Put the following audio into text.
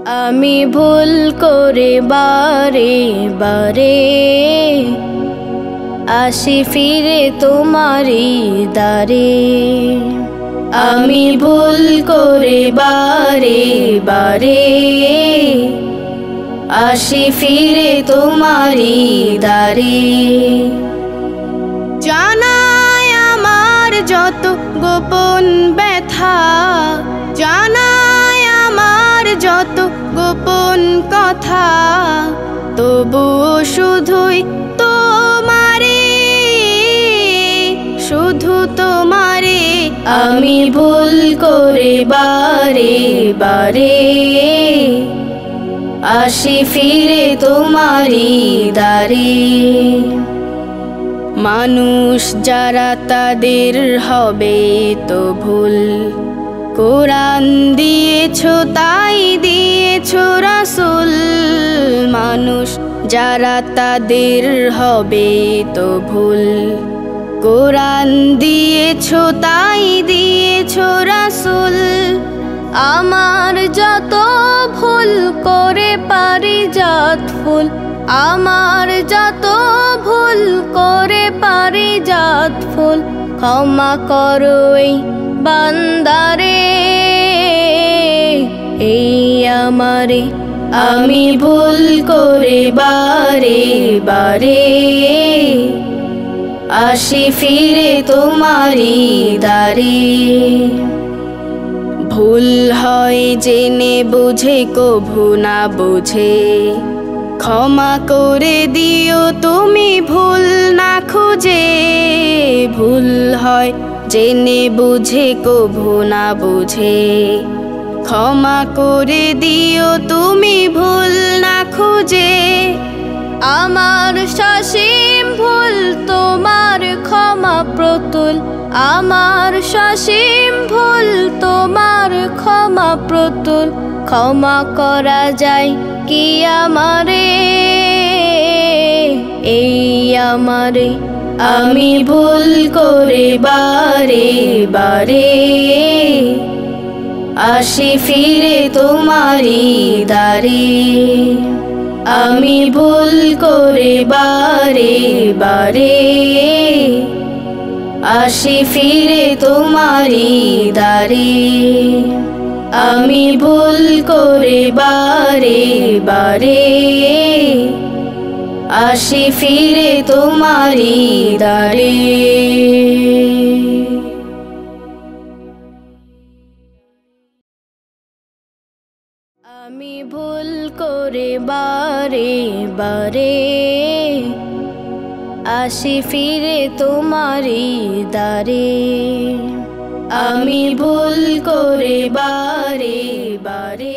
আমি ভুল করে বারে বারে আসি ফিরে তোমারই দ্বারে। আমি ভুল করে বারে বারে আসি ফিরে তোমারই দ্বারে। জানায় আমার যত গোপন ব্যথা, জানায় আমার যত গোপন কথা, তবুও শুধুই তোমারে, শুধু তোমারে। আমি ভুল করে বারে বারে আসি ফিরে তোমারই দ্বারে। মানুষ যারা তাদের হবে তো ভুল, কোরআন দিয়েছো তাই দিয়েছো রাসূল। মানুষ যারা তাদের হবে তো ভুল, কোরআন দিয়েছো তাই দিয়েছো রাসূল। আমার যত ভুল করে পারিজাত ফুল, আমার যত ভুল করে পারিজাত ফুল, ক্ষমা করো এই বান্দারে, এই আমারে। আমি ভুল করে বারে বারে আসি ফিরে তোমারই দ্বারে। ভুল হয় জেনে বুঝে কভু না বুঝে, ক্ষমা করে দিও তুমি ভুল না খুঁজে। ভুল হয় জেনে বুঝে কভু না বুঝে, ক্ষমা করে দিও তুমি ভুল না খুঁজে। আমার সসীম ভুল তোমার ক্ষমা প্রতুল, আমার সসীম ভুল তোমার ক্ষমা প্রতুল। ক্ষমা করা যায় কি আমারে, এই আমারে। আমি ভুল করে বারে বারে আসি ফিরে তোমারই দ্বারে। আমি ভুল করে বারে বারে আসি ফিরে তোমারই দ্বারে। আমি ভুল করে বারে বারে আসি ফিরে তোমারই দ্বারে। আমি ভুল করে বারে বারে আসি ফিরে তোমারই দ্বারে। আমি ভুল করে বারে বারে